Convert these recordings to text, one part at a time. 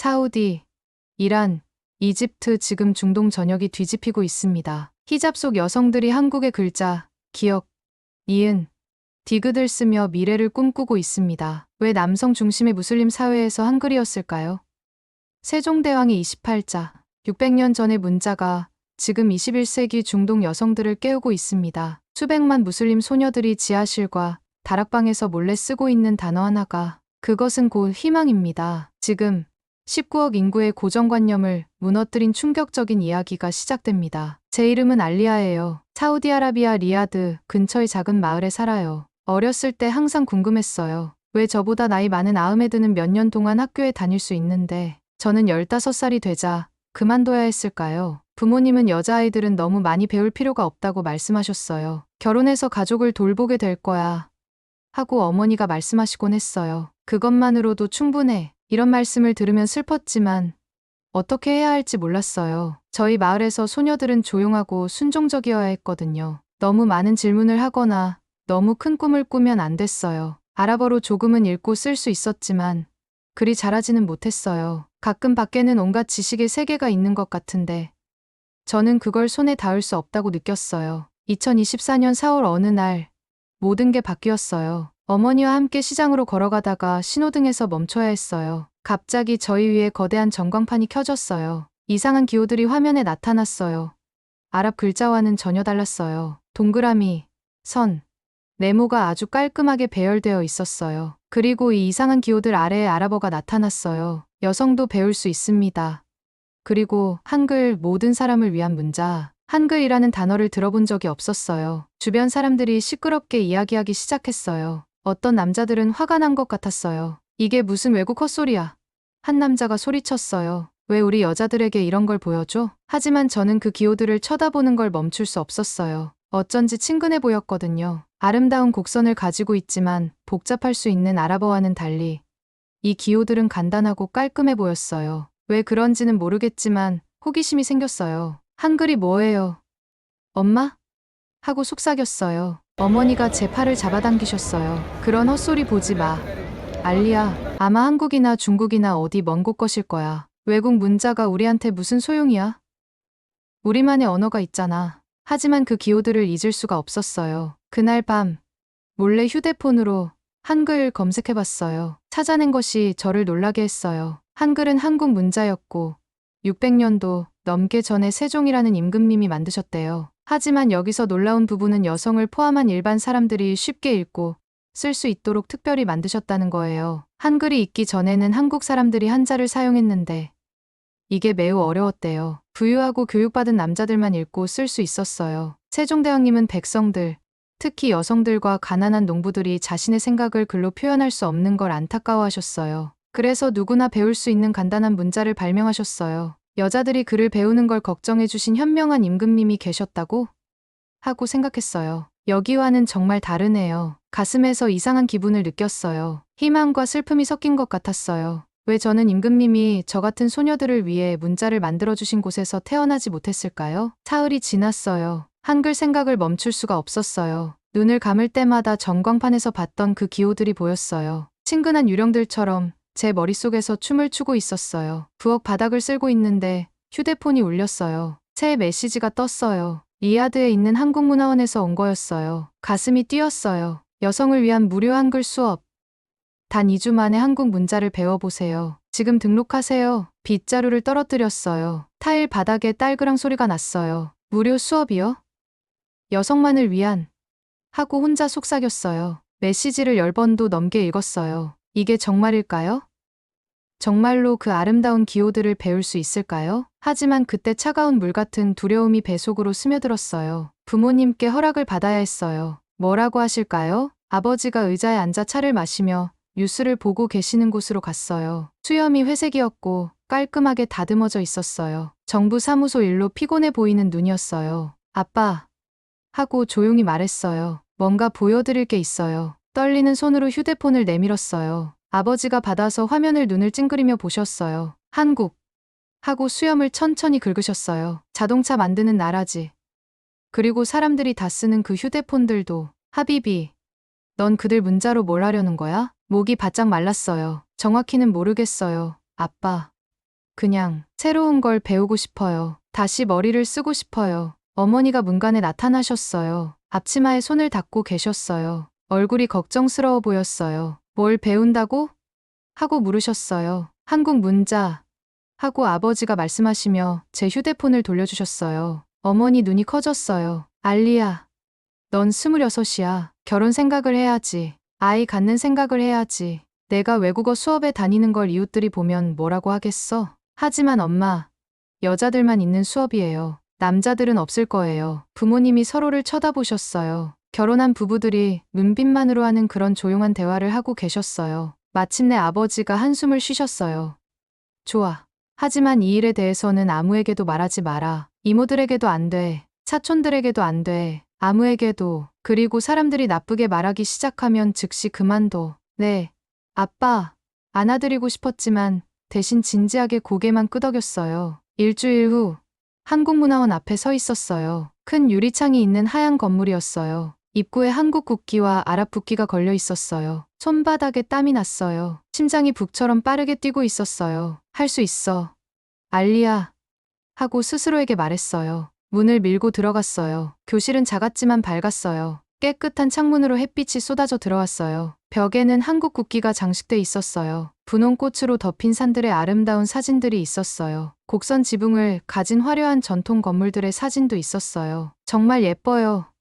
사우디, 이란, 이집트 지금 중동 전역이 뒤집히고 있습니다. 히잡 속 여성들이 한국의 글자, 기역, 니은, 디귿을 쓰며 미래를 꿈꾸고 있습니다. 왜 남성 중심의 무슬림 사회에서 한글이었을까요? 세종대왕이 28자, 600년 전의 문자가 지금 21세기 중동 여성들을 깨우고 있습니다. 수백만 무슬림 소녀들이 지하실과 다락방에서 몰래 쓰고 있는 단어 하나가 그것은 곧 희망입니다. 지금 19억 인구의 고정관념을 무너뜨린 충격적인 이야기가 시작됩니다. 제 이름은 알리아예요. 사우디아라비아 리야드 근처의 작은 마을에 살아요. 어렸을 때 항상 궁금했어요. 왜 저보다 나이 많은 아흐메드는 몇 년 동안 학교에 다닐 수 있는데 저는 15살이 되자 그만둬야 했을까요? 부모님은 여자아이들은 너무 많이 배울 필요가 없다고 말씀하셨어요. 결혼해서 가족을 돌보게 될 거야 하고 어머니가 말씀하시곤 했어요. 그것만으로도 충분해. 이런 말씀을 들으면 슬펐지만 어떻게 해야 할지 몰랐어요. 저희 마을에서 소녀들은 조용하고 순종적이어야 했거든요. 너무 많은 질문을 하거나 너무 큰 꿈을 꾸면 안 됐어요. 아랍어로 조금은 읽고 쓸 수 있었지만 그리 잘하지는 못했어요. 가끔 밖에는 온갖 지식의 세계가 있는 것 같은데 저는 그걸 손에 닿을 수 없다고 느꼈어요. 2024년 4월 어느 날 모든 게 바뀌었어요. 어머니와 함께 시장으로 걸어가다가 신호등에서 멈춰야 했어요. 갑자기 저희 위에 거대한 전광판이 켜졌어요. 이상한 기호들이 화면에 나타났어요. 아랍 글자와는 전혀 달랐어요. 동그라미, 선, 네모가 아주 깔끔하게 배열되어 있었어요. 그리고 이 이상한 기호들 아래에 아랍어가 나타났어요. 여성도 배울 수 있습니다. 그리고 한글 모든 사람을 위한 문자. 한글이라는 단어를 들어본 적이 없었어요. 주변 사람들이 시끄럽게 이야기하기 시작했어요. 어떤 남자들은 화가 난 것 같았어요. 이게 무슨 외국 헛소리야. 한 남자가 소리쳤어요. 왜 우리 여자들에게 이런 걸 보여줘? 하지만 저는 그 기호들을 쳐다보는 걸 멈출 수 없었어요. 어쩐지 친근해 보였거든요. 아름다운 곡선을 가지고 있지만 복잡할 수 있는 아랍어와는 달리 이 기호들은 간단하고 깔끔해 보였어요. 왜 그런지는 모르겠지만 호기심이 생겼어요. 한글이 뭐예요? 엄마? 하고 속삭였어요. 어머니가 제 팔을 잡아당기셨어요. 그런 헛소리 보지 마. 알리야, 아마 한국이나 중국이나 어디 먼 곳 것일 거야. 외국 문자가 우리한테 무슨 소용이야? 우리만의 언어가 있잖아. 하지만 그 기호들을 잊을 수가 없었어요. 그날 밤 몰래 휴대폰으로 한글 검색해봤어요. 찾아낸 것이 저를 놀라게 했어요. 한글은 한국 문자였고 600년도 넘게 전에 세종이라는 임금님이 만드셨대요. 하지만 여기서 놀라운 부분은 여성을 포함한 일반 사람들이 쉽게 읽고 쓸 수 있도록 특별히 만드셨다는 거예요. 한글이 있기 전에는 한국 사람들이 한자를 사용했는데 이게 매우 어려웠대요. 부유하고 교육받은 남자들만 읽고 쓸 수 있었어요. 세종대왕님은 백성들, 특히 여성들과 가난한 농부들이 자신의 생각을 글로 표현할 수 없는 걸 안타까워하셨어요. 그래서 누구나 배울 수 있는 간단한 문자를 발명하셨어요. 여자들이 글을 배우는 걸 걱정해주신 현명한 임금님이 계셨다고? 하고 생각했어요. 여기와는 정말 다르네요. 가슴에서 이상한 기분을 느꼈어요. 희망과 슬픔이 섞인 것 같았어요. 왜 저는 임금님이 저 같은 소녀들을 위해 문자를 만들어주신 곳에서 태어나지 못했을까요? 사흘이 지났어요. 한글 생각을 멈출 수가 없었어요. 눈을 감을 때마다 전광판에서 봤던 그 기호들이 보였어요. 친근한 유령들처럼 제 머릿속에서 춤을 추고 있었어요. 부엌 바닥을 쓸고 있는데 휴대폰이 울렸어요. 새 메시지가 떴어요. 리야드에 있는 한국문화원에서 온 거였어요. 가슴이 뛰었어요. 여성을 위한 무료 한글 수업. 단 2주 만에 한국 문자를 배워보세요. 지금 등록하세요. 빗자루를 떨어뜨렸어요. 타일 바닥에 딸그랑 소리가 났어요. 무료 수업이요? 여성만을 위한. 하고 혼자 속삭였어요. 메시지를 10번도 넘게 읽었어요. 이게 정말일까요? 정말로 그 아름다운 기호들을 배울 수 있을까요? 하지만 그때 차가운 물 같은 두려움이 배 속으로 스며들었어요. 부모님께 허락을 받아야 했어요. 뭐라고 하실까요? 아버지가 의자에 앉아 차를 마시며 뉴스를 보고 계시는 곳으로 갔어요. 수염이 회색이었고 깔끔하게 다듬어져 있었어요. 정부 사무소 일로 피곤해 보이는 눈이었어요. 아빠. 하고 조용히 말했어요. 뭔가 보여드릴 게 있어요. 떨리는 손으로 휴대폰을 내밀었어요. 아버지가 받아서 화면을 눈을 찡그리며 보셨어요. 한국. 하고 수염을 천천히 긁으셨어요. 자동차 만드는 나라지. 그리고 사람들이 다 쓰는 그 휴대폰들도. 하비비. 넌 그들 문자로 뭘 하려는 거야? 목이 바짝 말랐어요. 정확히는 모르겠어요. 아빠. 그냥 새로운 걸 배우고 싶어요. 다시 머리를 쓰고 싶어요. 어머니가 문간에 나타나셨어요. 앞치마에 손을 닦고 계셨어요. 얼굴이 걱정스러워 보였어요. 뭘 배운다고? 하고 물으셨어요. 한국 문자. 하고 아버지가 말씀하시며 제 휴대폰을 돌려주셨어요. 어머니 눈이 커졌어요. 알리야, 넌 26이야. 결혼 생각을 해야지. 아이 갖는 생각을 해야지. 내가 외국어 수업에 다니는 걸 이웃들이 보면 뭐라고 하겠어? 하지만 엄마, 여자들만 있는 수업이에요. 남자들은 없을 거예요. 부모님이 서로를 쳐다보셨어요. 결혼한 부부들이 눈빛만으로 하는 그런 조용한 대화를 하고 계셨어요. 마침내 아버지가 한숨을 쉬셨어요. 좋아. 하지만 이 일에 대해서는 아무에게도 말하지 마라. 이모들에게도 안 돼. 사촌들에게도 안 돼. 아무에게도. 그리고 사람들이 나쁘게 말하기 시작하면 즉시 그만둬. 네. 아빠. 안아드리고 싶었지만 대신 진지하게 고개만 끄덕였어요. 일주일 후 한국문화원 앞에 서 있었어요. 큰 유리창이 있는 하얀 건물이었어요. 입구에 한국 국기와 아랍 국기가 걸려 있었어요. 손바닥에 땀이 났어요. 심장이 북처럼 빠르게 뛰고 있었어요. 할 수 있어. 알리야. 하고 스스로에게 말했어요. 문을 밀고 들어갔어요. 교실은 작았지만 밝았어요. 깨끗한 창문으로 햇빛이 쏟아져 들어왔어요. 벽에는 한국 국기가 장식돼 있었어요. 분홍 꽃으로 덮인 산들의 아름다운 사진들이 있었어요. 곡선 지붕을 가진 화려한 전통 건물들의 사진도 있었어요. 정말 예뻐요.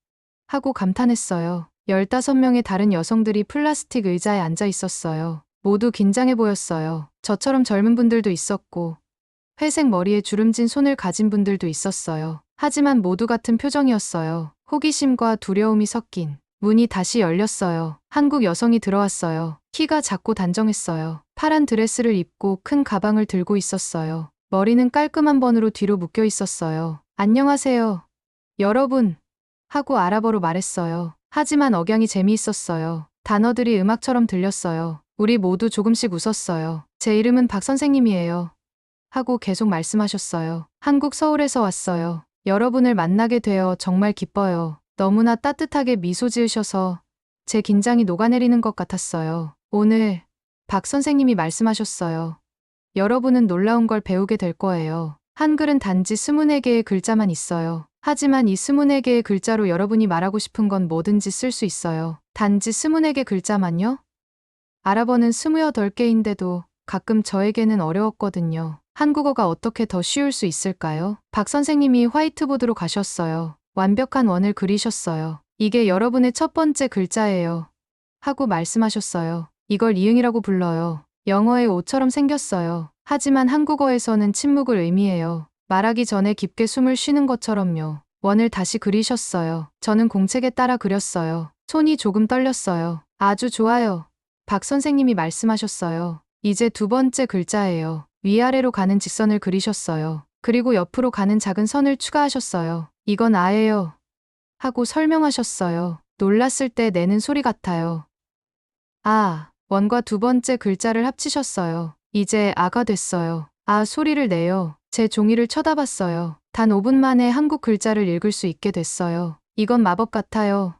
하고 감탄했어요. 15명의 다른 여성들이 플라스틱 의자에 앉아 있었어요. 모두 긴장해 보였어요. 저처럼 젊은 분들도 있었고, 회색 머리에 주름진 손을 가진 분들도 있었어요. 하지만 모두 같은 표정이었어요. 호기심과 두려움이 섞인. 문이 다시 열렸어요. 한국 여성이 들어왔어요. 키가 작고 단정했어요. 파란 드레스를 입고 큰 가방을 들고 있었어요. 머리는 깔끔한 번으로 뒤로 묶여 있었어요. 안녕하세요. 여러분. 하고 아랍어로 말했어요. 하지만 억양이 재미있었어요. 단어들이 음악처럼 들렸어요. 우리 모두 조금씩 웃었어요. 제 이름은 박 선생님이에요. 하고 계속 말씀하셨어요. 한국 서울에서 왔어요. 여러분을 만나게 되어 정말 기뻐요. 너무나 따뜻하게 미소 지으셔서 제 긴장이 녹아내리는 것 같았어요. 오늘 박 선생님이 말씀하셨어요. 여러분은 놀라운 걸 배우게 될 거예요. 한글은 단지 24개의 글자만 있어요. 하지만 이 24개의 글자로 여러분이 말하고 싶은 건 뭐든지 쓸 수 있어요. 단지 24개 글자만요? 아랍어는 28개인데도 가끔 저에게는 어려웠거든요. 한국어가 어떻게 더 쉬울 수 있을까요? 박 선생님이 화이트보드로 가셨어요. 완벽한 원을 그리셨어요. 이게 여러분의 첫 번째 글자예요. 하고 말씀하셨어요. 이걸 이응이라고 불러요. 영어의 오처럼 생겼어요. 하지만 한국어에서는 침묵을 의미해요. 말하기 전에 깊게 숨을 쉬는 것처럼요. 원을 다시 그리셨어요. 저는 공책에 따라 그렸어요. 손이 조금 떨렸어요. 아주 좋아요. 박 선생님이 말씀하셨어요. 이제 두 번째 글자예요. 위아래로 가는 직선을 그리셨어요. 그리고 옆으로 가는 작은 선을 추가하셨어요. 이건 아예요. 하고 설명하셨어요. 놀랐을 때 내는 소리 같아요. 아, 원과 두 번째 글자를 합치셨어요. 이제 아가 됐어요. 아 소리를 내요. 제 종이를 쳐다봤어요. 단 5분 만에 한국 글자를 읽을 수 있게 됐어요. 이건 마법 같아요.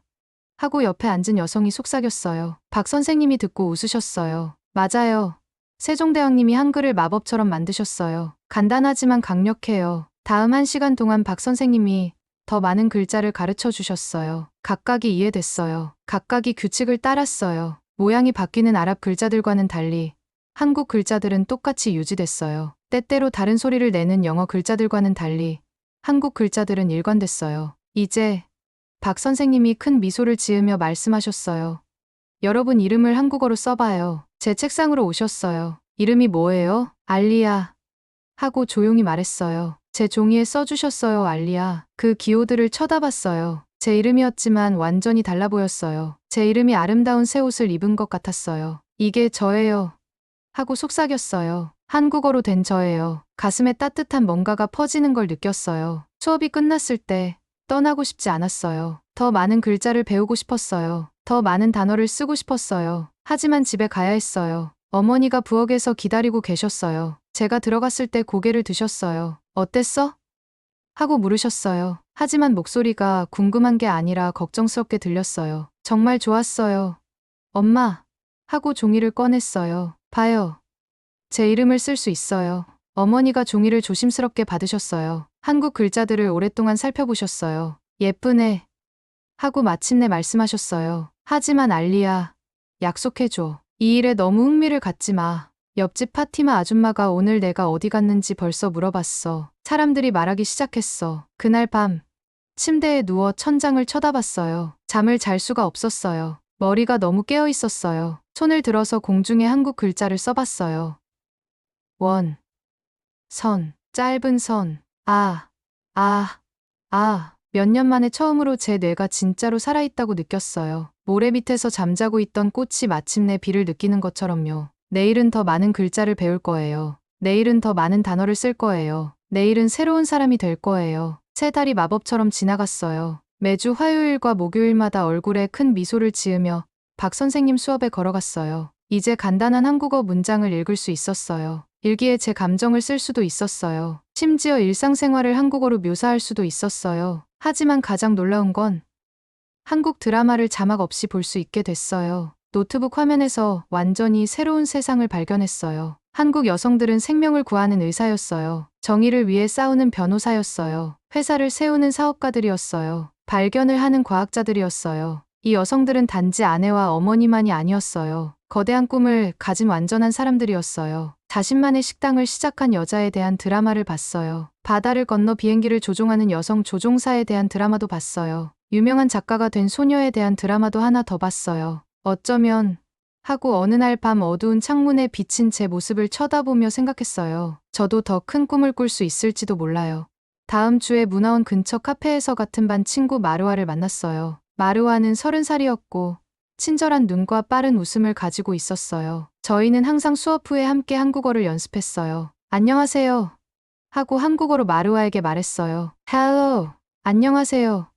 하고 옆에 앉은 여성이 속삭였어요. 박 선생님이 듣고 웃으셨어요. 맞아요. 세종대왕님이 한글을 마법처럼 만드셨어요. 간단하지만 강력해요. 다음 1시간 동안 박 선생님이 더 많은 글자를 가르쳐 주셨어요. 각각이 이해됐어요. 각각이 규칙을 따랐어요. 모양이 바뀌는 아랍 글자들과는 달리 한국 글자들은 똑같이 유지됐어요. 때때로 다른 소리를 내는 영어 글자들과는 달리 한국 글자들은 일관됐어요. 이제 박 선생님이 큰 미소를 지으며 말씀하셨어요. 여러분 이름을 한국어로 써봐요. 제 책상으로 오셨어요. 이름이 뭐예요? 알리야. 하고 조용히 말했어요. 제 종이에 써주셨어요, 알리야. 그 기호들을 쳐다봤어요. 제 이름이었지만 완전히 달라 보였어요. 제 이름이 아름다운 새 옷을 입은 것 같았어요. 이게 저예요. 하고 속삭였어요. 한국어로 된 저예요. 가슴에 따뜻한 뭔가가 퍼지는 걸 느꼈어요. 수업이 끝났을 때 떠나고 싶지 않았어요. 더 많은 글자를 배우고 싶었어요. 더 많은 단어를 쓰고 싶었어요. 하지만 집에 가야 했어요. 어머니가 부엌에서 기다리고 계셨어요. 제가 들어갔을 때 고개를 드셨어요. 어땠어? 하고 물으셨어요. 하지만 목소리가 궁금한 게 아니라 걱정스럽게 들렸어요. 정말 좋았어요. 엄마. 하고 종이를 꺼냈어요. 봐요. 제 이름을 쓸 수 있어요. 어머니가 종이를 조심스럽게 받으셨어요. 한국 글자들을 오랫동안 살펴보셨어요. 예쁘네. 하고 마침내 말씀하셨어요. 하지만 알리야, 약속해줘. 이 일에 너무 흥미를 갖지 마. 옆집 파티마 아줌마가 오늘 내가 어디 갔는지 벌써 물어봤어. 사람들이 말하기 시작했어. 그날 밤 침대에 누워 천장을 쳐다봤어요. 잠을 잘 수가 없었어요. 머리가 너무 깨어 있었어요. 손을 들어서 공중에 한국 글자를 써봤어요. 원, 선, 짧은 선, 아, 아, 아. 몇 년 만에 처음으로 제 뇌가 진짜로 살아있다고 느꼈어요. 모래 밑에서 잠자고 있던 꽃이 마침내 비를 느끼는 것처럼요. 내일은 더 많은 글자를 배울 거예요. 내일은 더 많은 단어를 쓸 거예요. 내일은 새로운 사람이 될 거예요. 세 달이 마법처럼 지나갔어요. 매주 화요일과 목요일마다 얼굴에 큰 미소를 지으며 박 선생님 수업에 걸어갔어요. 이제 간단한 한국어 문장을 읽을 수 있었어요. 일기에 제 감정을 쓸 수도 있었어요. 심지어 일상생활을 한국어로 묘사할 수도 있었어요. 하지만 가장 놀라운 건 한국 드라마를 자막 없이 볼 수 있게 됐어요. 노트북 화면에서 완전히 새로운 세상을 발견했어요. 한국 여성들은 생명을 구하는 의사였어요. 정의를 위해 싸우는 변호사였어요. 회사를 세우는 사업가들이었어요. 발견을 하는 과학자들이었어요. 이 여성들은 단지 아내와 어머니만이 아니었어요. 거대한 꿈을 가진 완전한 사람들이었어요. 자신만의 식당을 시작한 여자에 대한 드라마를 봤어요. 바다를 건너 비행기를 조종하는 여성 조종사에 대한 드라마도 봤어요. 유명한 작가가 된 소녀에 대한 드라마도 하나 더 봤어요. 어쩌면 하고 어느 날 밤 어두운 창문에 비친 제 모습을 쳐다보며 생각했어요. 저도 더 큰 꿈을 꿀 수 있을지도 몰라요. 다음 주에 문화원 근처 카페에서 같은 반 친구 마루아를 만났어요. 마루아는 30살이었고 친절한 눈과 빠른 웃음을 가지고 있었어요. 저희는 항상 수업 후에 함께 한국어를 연습했어요. 안녕하세요. 하고 한국어로 마루아에게 말했어요. Hello. 안녕하세요.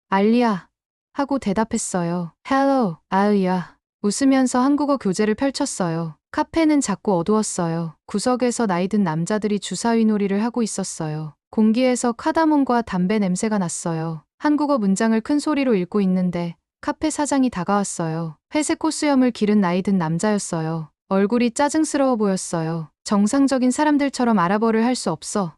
알리야. 하고 대답했어요. Hello. 아으야. 웃으면서 한국어 교재를 펼쳤어요. 카페는 작고 어두웠어요. 구석에서 나이든 남자들이 주사위 놀이를 하고 있었어요. 공기에서 카다몬과 담배 냄새가 났어요. 한국어 문장을 큰 소리로 읽고 있는데 카페 사장이 다가왔어요. 회색 코수염을 기른 나이든 남자였어요. 얼굴이 짜증스러워 보였어요. 정상적인 사람들처럼 아랍어를 할 수 없어.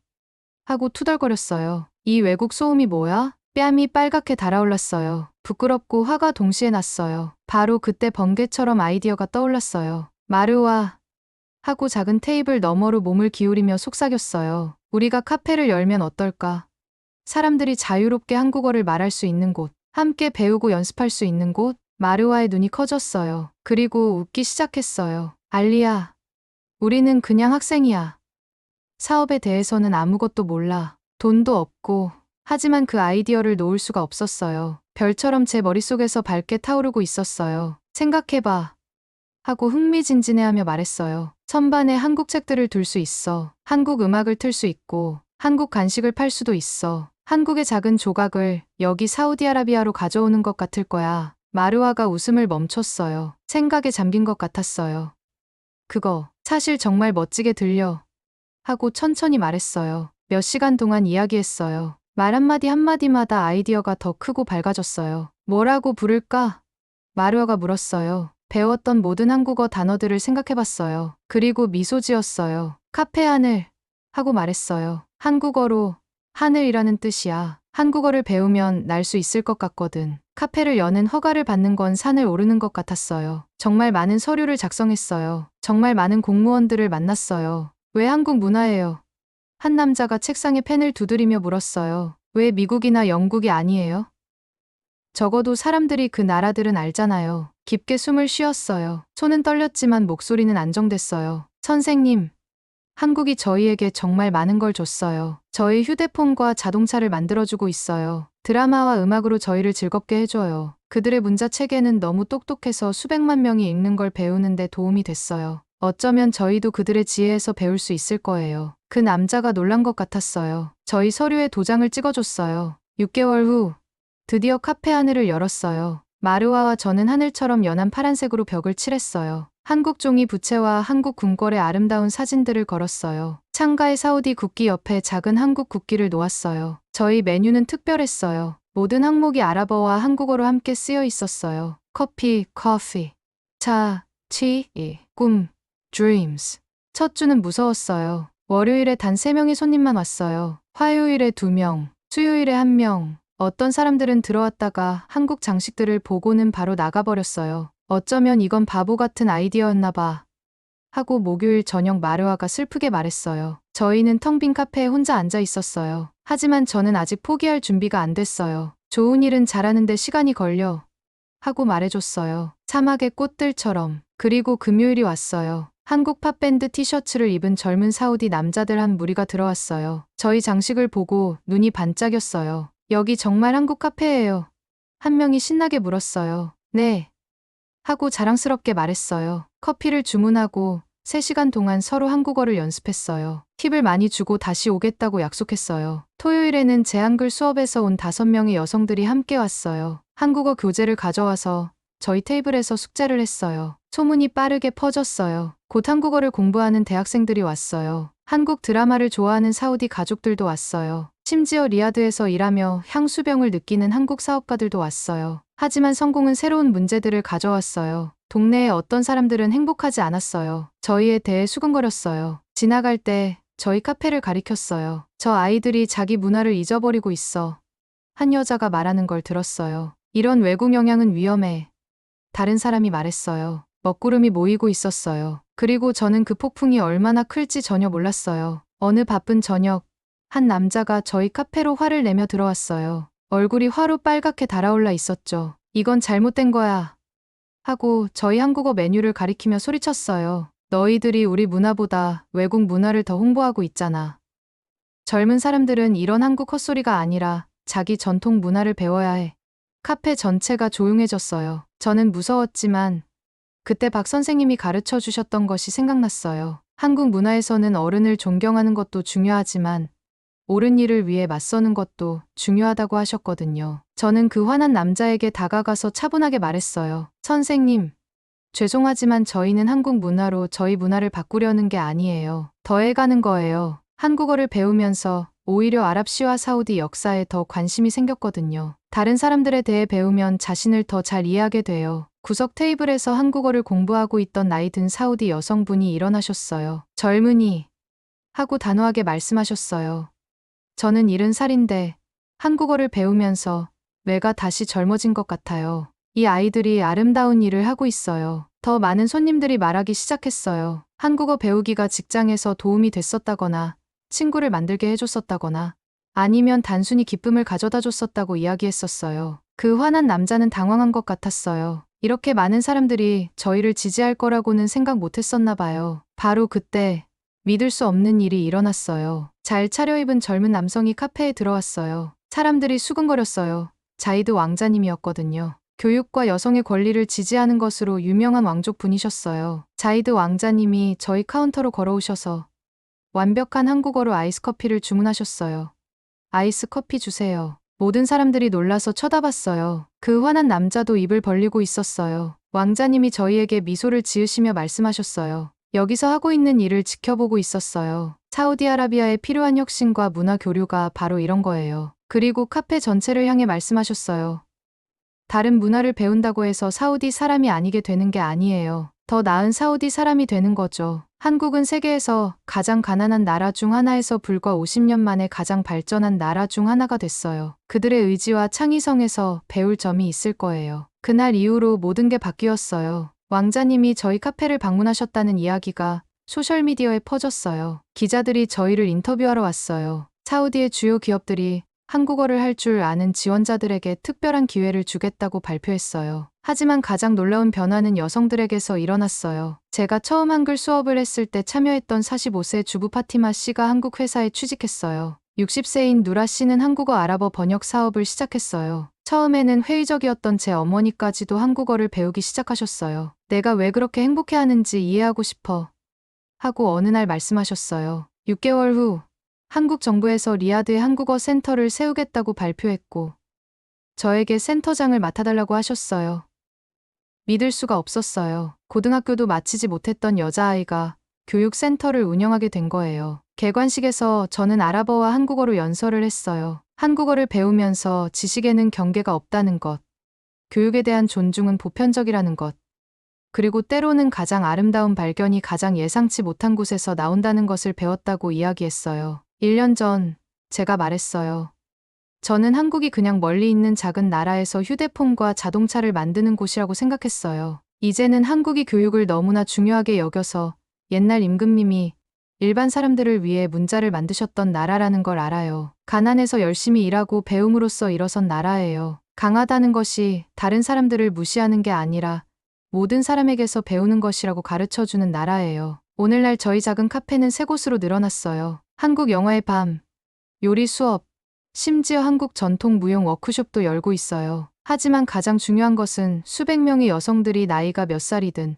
하고 투덜거렸어요. 이 외국 소음이 뭐야? 뺨이 빨갛게 달아올랐어요. 부끄럽고 화가 동시에 났어요. 바로 그때 번개처럼 아이디어가 떠올랐어요. 마루아. 하고 작은 테이블 너머로 몸을 기울이며 속삭였어요. 우리가 카페를 열면 어떨까? 사람들이 자유롭게 한국어를 말할 수 있는 곳. 함께 배우고 연습할 수 있는 곳. 마루아의 눈이 커졌어요. 그리고 웃기 시작했어요. 알리야. 우리는 그냥 학생이야. 사업에 대해서는 아무것도 몰라. 돈도 없고. 하지만 그 아이디어를 놓을 수가 없었어요. 별처럼 제 머릿속에서 밝게 타오르고 있었어요. 생각해봐. 하고 흥미진진해하며 말했어요. 선반에 한국 책들을 둘 수 있어. 한국 음악을 틀 수 있고 한국 간식을 팔 수도 있어. 한국의 작은 조각을 여기 사우디아라비아로 가져오는 것 같을 거야. 마루아가 웃음을 멈췄어요. 생각에 잠긴 것 같았어요. 그거 사실 정말 멋지게 들려. 하고 천천히 말했어요. 몇 시간 동안 이야기했어요. 말 한마디 한마디마다 아이디어가 더 크고 밝아졌어요. 뭐라고 부를까? 마루아가 물었어요. 배웠던 모든 한국어 단어들을 생각해봤어요. 그리고 미소 지었어요. 카페 하늘. 하고 말했어요. 한국어로 하늘이라는 뜻이야. 한국어를 배우면 날 수 있을 것 같거든. 카페를 여는 허가를 받는 건 산을 오르는 것 같았어요. 정말 많은 서류를 작성했어요. 정말 많은 공무원들을 만났어요. 왜 한국 문화예요? 한 남자가 책상에 펜을 두드리며 물었어요. 왜 미국이나 영국이 아니에요? 적어도 사람들이 그 나라들은 알잖아요. 깊게 숨을 쉬었어요. 손은 떨렸지만 목소리는 안정됐어요. 선생님, 한국이 저희에게 정말 많은 걸 줬어요. 저희 휴대폰과 자동차를 만들어주고 있어요. 드라마와 음악으로 저희를 즐겁게 해줘요. 그들의 문자 체계는 너무 똑똑해서 수백만 명이 읽는 걸 배우는데 도움이 됐어요. 어쩌면 저희도 그들의 지혜에서 배울 수 있을 거예요. 그 남자가 놀란 것 같았어요. 저희 서류에 도장을 찍어줬어요. 6개월 후 드디어 카페 하늘을 열었어요. 마루아와 저는 하늘처럼 연한 파란색으로 벽을 칠했어요. 한국 종이 부채와 한국 궁궐의 아름다운 사진들을 걸었어요. 창가의 사우디 국기 옆에 작은 한국 국기를 놓았어요. 저희 메뉴는 특별했어요. 모든 항목이 아랍어와 한국어로 함께 쓰여 있었어요. 커피, 차, 꿈, dreams. 첫 주는 무서웠어요. 월요일에 단 3명의 손님만 왔어요. 화요일에 2명, 수요일에 1명. 어떤 사람들은 들어왔다가 한국 장식들을 보고는 바로 나가버렸어요. 어쩌면 이건 바보 같은 아이디어였나 봐. 하고 목요일 저녁 마르아가 슬프게 말했어요. 저희는 텅 빈 카페에 혼자 앉아 있었어요. 하지만 저는 아직 포기할 준비가 안 됐어요. 좋은 일은 잘하는데 시간이 걸려. 하고 말해줬어요. 사막의 꽃들처럼. 그리고 금요일이 왔어요. 한국 팝밴드 티셔츠를 입은 젊은 사우디 남자들 한 무리가 들어왔어요. 저희 장식을 보고 눈이 반짝였어요. 여기 정말 한국 카페예요. 한 명이 신나게 물었어요. 네. 하고 자랑스럽게 말했어요. 커피를 주문하고 3시간 동안 서로 한국어를 연습했어요. 팁을 많이 주고 다시 오겠다고 약속했어요. 토요일에는 제 한글 수업에서 온 5명의 여성들이 함께 왔어요. 한국어 교재를 가져와서 저희 테이블에서 숙제를 했어요. 소문이 빠르게 퍼졌어요. 곧 한국어를 공부하는 대학생들이 왔어요. 한국 드라마를 좋아하는 사우디 가족들도 왔어요. 심지어 리야드에서 일하며 향수병을 느끼는 한국 사업가들도 왔어요. 하지만 성공은 새로운 문제들을 가져왔어요. 동네의 어떤 사람들은 행복하지 않았어요. 저희에 대해 수근거렸어요. 지나갈 때 저희 카페를 가리켰어요. 저 아이들이 자기 문화를 잊어버리고 있어. 한 여자가 말하는 걸 들었어요. 이런 외국 영향은 위험해. 다른 사람이 말했어요. 먹구름이 모이고 있었어요. 그리고 저는 그 폭풍이 얼마나 클지 전혀 몰랐어요. 어느 바쁜 저녁, 한 남자가 저희 카페로 화를 내며 들어왔어요. 얼굴이 화로 빨갛게 달아올라 있었죠. 이건 잘못된 거야. 하고 저희 한국어 메뉴를 가리키며 소리쳤어요. 너희들이 우리 문화보다 외국 문화를 더 홍보하고 있잖아. 젊은 사람들은 이런 한국 헛소리가 아니라 자기 전통 문화를 배워야 해. 카페 전체가 조용해졌어요. 저는 무서웠지만 그때 박 선생님이 가르쳐 주셨던 것이 생각났어요. 한국 문화에서는 어른을 존경하는 것도 중요하지만 옳은 일을 위해 맞서는 것도 중요하다고 하셨거든요. 저는 그 화난 남자에게 다가가서 차분하게 말했어요. 선생님, 죄송하지만 저희는 한국 문화로 저희 문화를 바꾸려는 게 아니에요. 더해가는 거예요. 한국어를 배우면서 오히려 아랍시와 사우디 역사에 더 관심이 생겼거든요. 다른 사람들에 대해 배우면 자신을 더 잘 이해하게 돼요. 구석 테이블에서 한국어를 공부하고 있던 나이 든 사우디 여성분이 일어나셨어요. 젊은이 하고 단호하게 말씀하셨어요. 저는 70살인데 한국어를 배우면서 뇌가 다시 젊어진 것 같아요. 이 아이들이 아름다운 일을 하고 있어요. 더 많은 손님들이 말하기 시작했어요. 한국어 배우기가 직장에서 도움이 됐었다거나 친구를 만들게 해줬었다거나 아니면 단순히 기쁨을 가져다 줬었다고 이야기했었어요. 그 화난 남자는 당황한 것 같았어요. 이렇게 많은 사람들이 저희를 지지할 거라고는 생각 못했었나 봐요. 바로 그때 믿을 수 없는 일이 일어났어요. 잘 차려입은 젊은 남성이 카페에 들어왔어요. 사람들이 수근거렸어요. 자이드 왕자님이었거든요. 교육과 여성의 권리를 지지하는 것으로 유명한 왕족 분이셨어요. 자이드 왕자님이 저희 카운터로 걸어오셔서 완벽한 한국어로 아이스 커피를 주문하셨어요. 아이스 커피 주세요. 모든 사람들이 놀라서 쳐다봤어요. 그 화난 남자도 입을 벌리고 있었어요. 왕자님이 저희에게 미소를 지으시며 말씀하셨어요. 여기서 하고 있는 일을 지켜보고 있었어요. 사우디아라비아에 필요한 혁신과 문화 교류가 바로 이런 거예요. 그리고 카페 전체를 향해 말씀하셨어요. 다른 문화를 배운다고 해서 사우디 사람이 아니게 되는 게 아니에요. 더 나은 사우디 사람이 되는 거죠. 한국은 세계에서 가장 가난한 나라 중 하나에서 불과 50년 만에 가장 발전한 나라 중 하나가 됐어요. 그들의 의지와 창의성에서 배울 점이 있을 거예요. 그날 이후로 모든 게 바뀌었어요. 왕자님이 저희 카페를 방문하셨다는 이야기가 소셜미디어에 퍼졌어요. 기자들이 저희를 인터뷰하러 왔어요. 사우디의 주요 기업들이 한국어를 할 줄 아는 지원자들에게 특별한 기회를 주겠다고 발표했어요. 하지만 가장 놀라운 변화는 여성들에게서 일어났어요. 제가 처음 한글 수업을 했을 때 참여했던 45세 주부 파티마 씨가 한국 회사에 취직했어요. 60세인 누라 씨는 한국어 아랍어 번역 사업을 시작했어요. 처음에는 회의적이었던 제 어머니까지도 한국어를 배우기 시작하셨어요. 내가 왜 그렇게 행복해하는지 이해하고 싶어. 하고 어느 날 말씀하셨어요. 6개월 후 한국 정부에서 리야드에 한국어 센터를 세우겠다고 발표했고 저에게 센터장을 맡아달라고 하셨어요. 믿을 수가 없었어요. 고등학교도 마치지 못했던 여자아이가 교육센터를 운영하게 된 거예요. 개관식에서 저는 아랍어와 한국어로 연설을 했어요. 한국어를 배우면서 지식에는 경계가 없다는 것, 교육에 대한 존중은 보편적이라는 것, 그리고 때로는 가장 아름다운 발견이 가장 예상치 못한 곳에서 나온다는 것을 배웠다고 이야기했어요. 1년 전 제가 말했어요. 저는 한국이 그냥 멀리 있는 작은 나라에서 휴대폰과 자동차를 만드는 곳이라고 생각했어요. 이제는 한국이 교육을 너무나 중요하게 여겨서 옛날 임금님이 일반 사람들을 위해 문자를 만드셨던 나라라는 걸 알아요. 가난해서 열심히 일하고 배움으로써 일어선 나라예요. 강하다는 것이 다른 사람들을 무시하는 게 아니라 모든 사람에게서 배우는 것이라고 가르쳐주는 나라예요. 오늘날 저희 작은 카페는 3곳으로 늘어났어요. 한국 영화의 밤, 요리 수업, 심지어 한국 전통 무용 워크숍도 열고 있어요. 하지만 가장 중요한 것은 수백 명의 여성들이 나이가 몇 살이든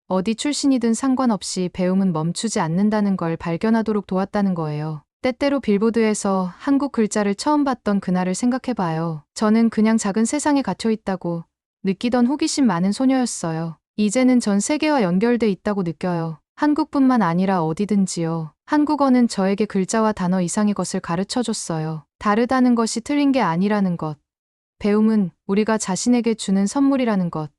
어디 출신이든 상관없이 배움은 멈추지 않는다는 걸 발견하도록 도왔다는 거예요. 때때로 빌보드에서 한국 글자를 처음 봤던 그날을 생각해봐요. 저는 그냥 작은 세상에 갇혀 있다고 느끼던 호기심 많은 소녀였어요. 이제는 전 세계와 연결돼 있다고 느껴요. 한국뿐만 아니라 어디든지요. 한국어는 저에게 글자와 단어 이상의 것을 가르쳐줬어요. 다르다는 것이 틀린 게 아니라는 것. 배움은 우리가 자신에게 주는 선물이라는 것.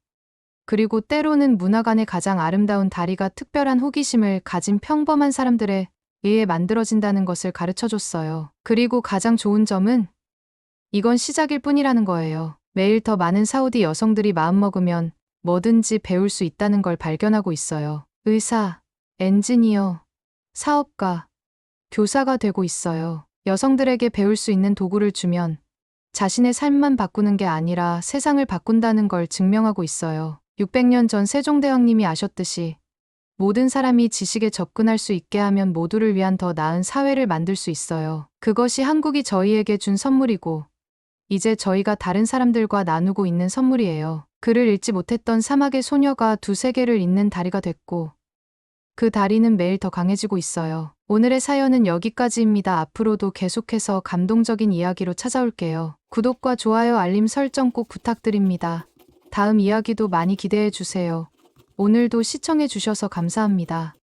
그리고 때로는 문화 간의 가장 아름다운 다리가 특별한 호기심을 가진 평범한 사람들에 의해 만들어진다는 것을 가르쳐줬어요. 그리고 가장 좋은 점은 이건 시작일 뿐이라는 거예요. 매일 더 많은 사우디 여성들이 마음먹으면 뭐든지 배울 수 있다는 걸 발견하고 있어요. 의사, 엔지니어, 사업가, 교사가 되고 있어요. 여성들에게 배울 수 있는 도구를 주면 자신의 삶만 바꾸는 게 아니라 세상을 바꾼다는 걸 증명하고 있어요. 600년 전 세종대왕님이 아셨듯이 모든 사람이 지식에 접근할 수 있게 하면 모두를 위한 더 나은 사회를 만들 수 있어요. 그것이 한국이 저희에게 준 선물이고 이제 저희가 다른 사람들과 나누고 있는 선물이에요. 글을 읽지 못했던 사막의 소녀가 2-3개를 읽는 다리가 됐고 그 다리는 매일 더 강해지고 있어요. 오늘의 사연은 여기까지입니다. 앞으로도 계속해서 감동적인 이야기로 찾아올게요. 구독과 좋아요, 알림 설정 꼭 부탁드립니다. 다음 이야기도 많이 기대해 주세요. 오늘도 시청해 주셔서 감사합니다.